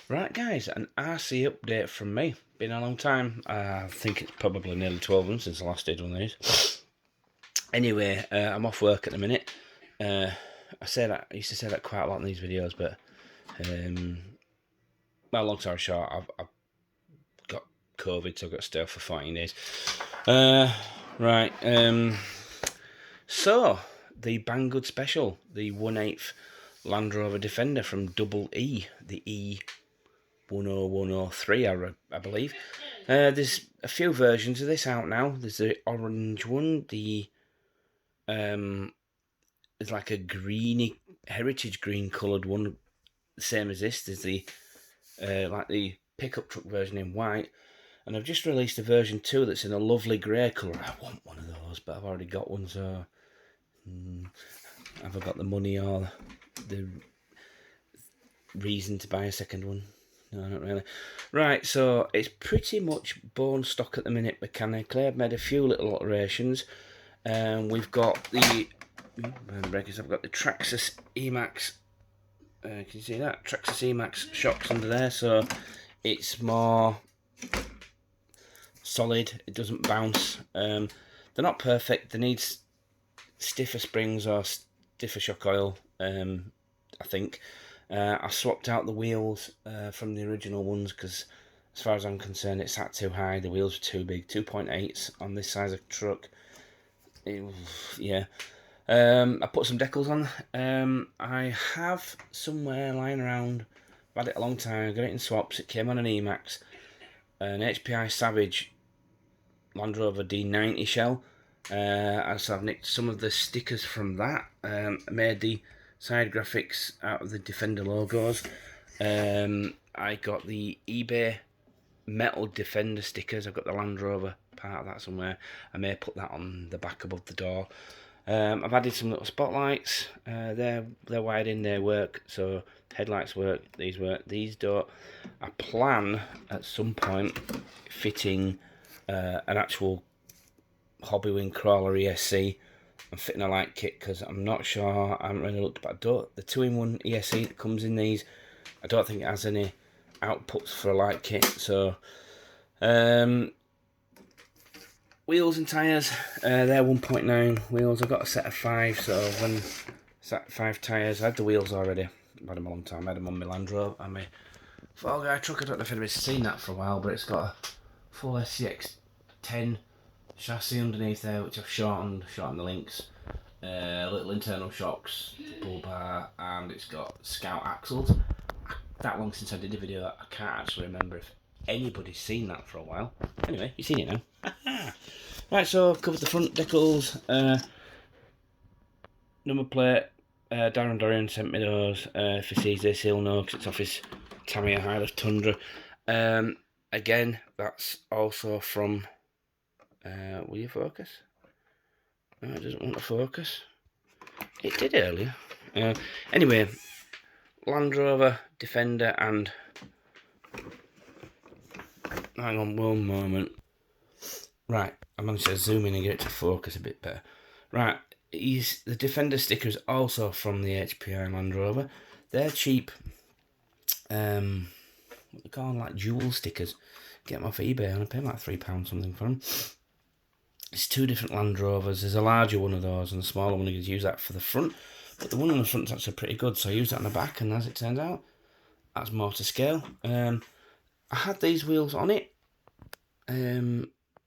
Right, guys, an RC update from me. Been a long time. I think it's probably nearly 12 months since I last did one of these. Anyway, I'm off work at the minute. I used to say that quite a lot in these videos, but well, long story short, I've got COVID, so I've got to stay off for 14 days. Right. So the Banggood special, the 1/8 Land Rover Defender from Double E, the E101 I believe. There's a few versions of this out now. There's the orange one, there's like a greeny heritage green coloured one, same as this. There's the like the pickup truck version in white, and I've just released a version 2 that's in a lovely grey colour. I want one of those, but I've already got one, so have I got the money or the reason to buy a second one? No, not really. Right, so it's pretty much bone stock at the minute mechanically. I've made a few little alterations. We've got the breakers. I've got the Traxxas Emax. Can you see that? Traxxas Emax shocks under there, so it's more solid. It doesn't bounce. They're not perfect. They need stiffer springs or stiffer shock oil. I think. I swapped out the wheels from the original ones because, as far as I'm concerned, it sat too high. The wheels were too big, 2.8s on this size of truck. Yeah. I put some decals on. I have somewhere lying around. I've had it a long time. I got it in swaps. It came on an Emax, an HPI Savage Land Rover D90 shell. So I've nicked some of the stickers from that. I made the side graphics out of the Defender logos. I got the eBay metal Defender stickers. I've got the Land Rover part of that somewhere. I may put that on the back above the door. I've added some little spotlights. They're wired in, they work. So headlights work, these don't. I plan at some point fitting an actual Hobbywing crawler ESC and fitting a light kit, because I'm not sure, I haven't really looked, but the 2-in-1 ESC that comes in these, I don't think it has any outputs for a light kit. So wheels and tyres, they're 1.9 wheels. I've got a set of 5, so when set 5 tyres, I had the wheels already. I've had them a long time. I had them on my Land Rover and my Fall Guy truck. I don't know if anybody's seen that for a while, but it's got a full SCX 10 chassis underneath there, which I've shortened the links, little internal shocks, bull bar, and it's got Scout axles. That long since I did a video, I can't actually remember if anybody's seen that for a while. Anyway, you've seen it now. Right, so I've covered the front decals, number plate. Darren Dorian sent me those. If he sees this, he'll know because it's off his Tamiya High-Lift Tundra. Again, that's also from. Will you focus? No, it doesn't want to focus. It did earlier. Anyway, Land Rover Defender and. Hang on one moment. Right, I managed to zoom in and get it to focus a bit better. Right, the Defender sticker is also from the HPI Land Rover. They're cheap. What they call them, like jewel stickers. Get them off eBay, and I paid like £3 something for them. It's 2 different Land Rovers. There's a larger one of those and a smaller one. You can use that for the front, but the one on the front's actually pretty good, so I used that on the back, and as it turns out, that's more to scale. I had these wheels on it,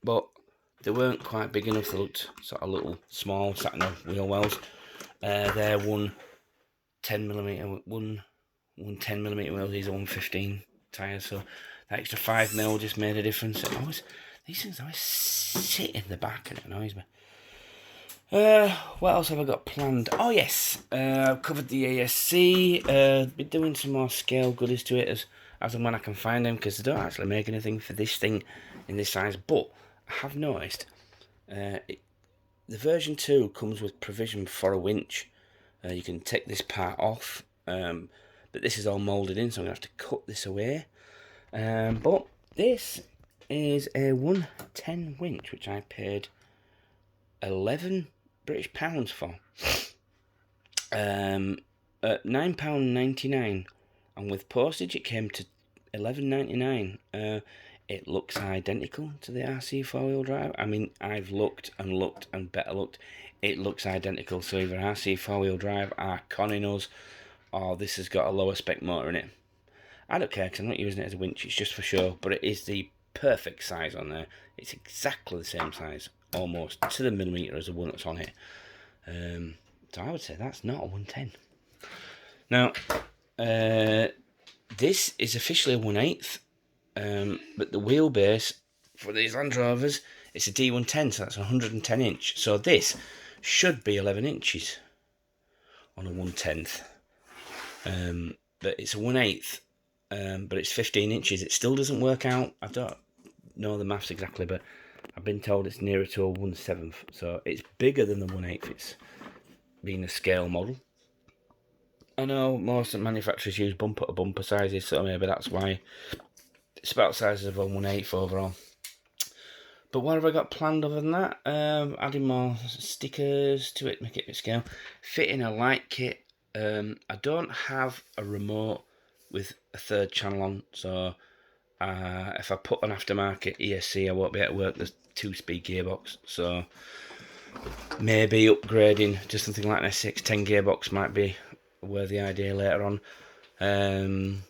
but they weren't quite big enough. They looked sort of little, small, satin wheel wells. They're one 10mm wheels. These are 115 tyres, so that extra 5mm just made a difference. These things always sit in the back, and it annoys me. What else have I got planned? Oh yes, I've covered the ASC. Been doing some more scale goodies to it as and when I can find them, because they don't actually make anything for this thing in this size. But I have noticed the version 2 comes with provision for a winch. You can take this part off, but this is all moulded in, so I'm going to have to cut this away. But this is a 110 winch, which I paid 11 British pounds for, at £9.99, and with postage it came to $11.99. It looks identical to the RC 4-wheel drive. I mean, I've looked and looked and better looked. It looks identical. So either RC 4-wheel drive are conning us, or this has got a lower spec motor in it. I don't care because I'm not using it as a winch. It's just for show, but it is the perfect size on there. It's exactly the same size, almost to the millimetre as the one that's on it. So I would say that's not a 110. Now, this is officially a 1/8, but the wheelbase for these Land Rovers, it's a D110, so that's 110 inch. So this should be 11 inches on a 1/10. But it's a 1/8, but it's 15 inches. It still doesn't work out. I don't know the maths exactly, but I've been told it's nearer to a 1/7. So it's bigger than the 1/8. It's being a scale model. I know most of the manufacturers use bumper to bumper sizes, so maybe that's why it's about the size of a 1/8 overall. But what have I got planned other than that? Adding more stickers to it, make it a scale. Fitting a light kit. I don't have a remote with a third channel on, so if I put an aftermarket ESC, I won't be able to work the 2-speed gearbox. So maybe upgrading to something like an S610 gearbox might be a worthy idea later on.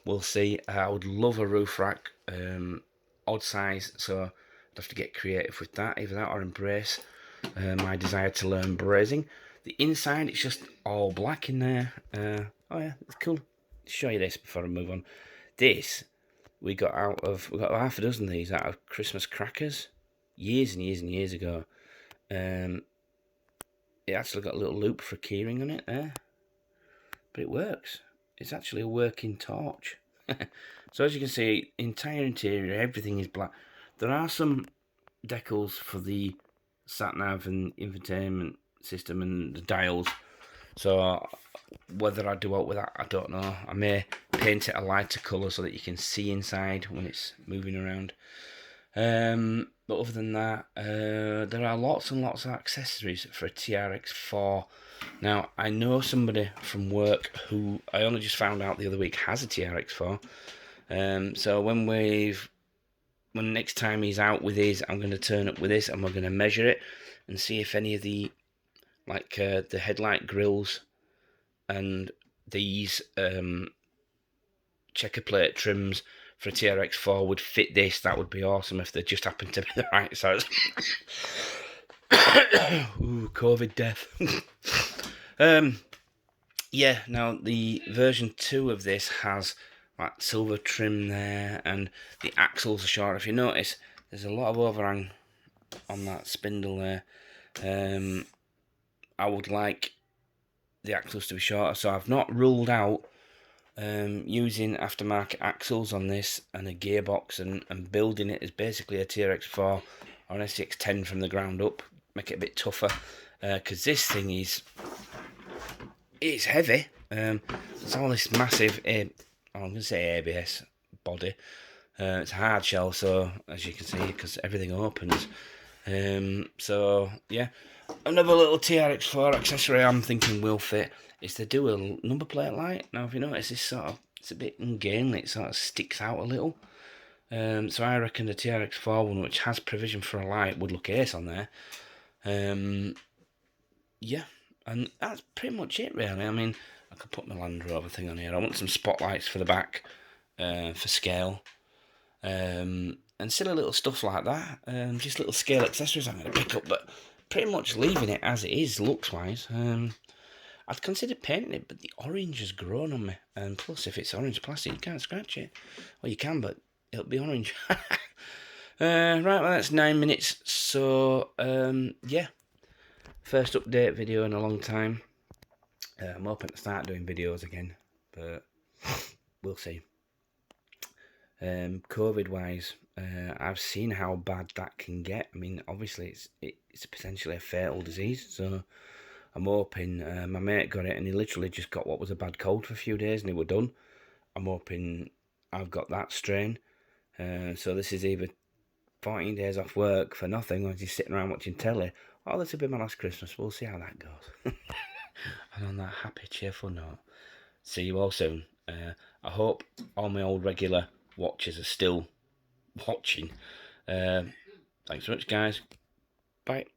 We'll see. I would love a roof rack, odd size, so I'd have to get creative with that, either that or embrace my desire to learn brazing. The inside, it's just all black in there. Oh yeah, it's cool. I'll show you this before I move on. This we got half a dozen of these out of Christmas crackers years and years and years ago. It actually got a little loop for a keyring on it there, but it works. It's actually a working torch. So as you can see, entire interior, everything is black. There are some decals for the sat-nav and infotainment system and the dials, so whether I do out with that, I don't know. I may paint it a lighter colour so that you can see inside when it's moving around. But other than that, there are lots and lots of accessories for a TRX4. Now, I know somebody from work who I only just found out the other week has a TRX4. So when next time he's out with his, I'm going to turn up with this and we're going to measure it and see if any of the the headlight grills and these checker plate trims for a TRX4 would fit this. That would be awesome if they just happened to be the right size. Ooh, COVID death. Yeah, now the version 2 of this has like silver trim there, and the axles are short. If you notice, there's a lot of overhang on that spindle there. I would like the axles to be shorter, so I've not ruled out using aftermarket axles on this and a gearbox and building it as basically a TRX4 or an S610 from the ground up, make it a bit tougher, because this thing it's heavy. It's all this massive I'm going to say ABS body. It's a hard shell, so as you can see, because everything opens. So yeah, another little TRX4 accessory I'm thinking will fit is the dual number plate light. Now, if you notice, this it's a bit ungainly. It sort of sticks out a little. So I reckon the TRX4 one, which has provision for a light, would look ace on there. Yeah, and that's pretty much it, really. I mean, I could put my Land Rover thing on here. I want some spotlights for the back, for scale. And silly little stuff like that. Just little scale accessories I'm going to pick up, but pretty much leaving it as it is, looks-wise. I'd consider painting it, but the orange has grown on me. And plus, if it's orange plastic, you can't scratch it. Well, you can, but it'll be orange. Right, well, that's 9 minutes. So, yeah. First update video in a long time. I'm hoping to start doing videos again, but we'll see. COVID-wise, I've seen how bad that can get. I mean, obviously, it's potentially a fatal disease, so I'm hoping, my mate got it and he literally just got what was a bad cold for a few days and he were done. I'm hoping I've got that strain. So this is either 14 days off work for nothing, or just sitting around watching telly, or this will be my last Christmas. We'll see how that goes. And on that happy, cheerful note, see you all soon. I hope all my old regular watchers are still watching. Thanks so much, guys. Bye.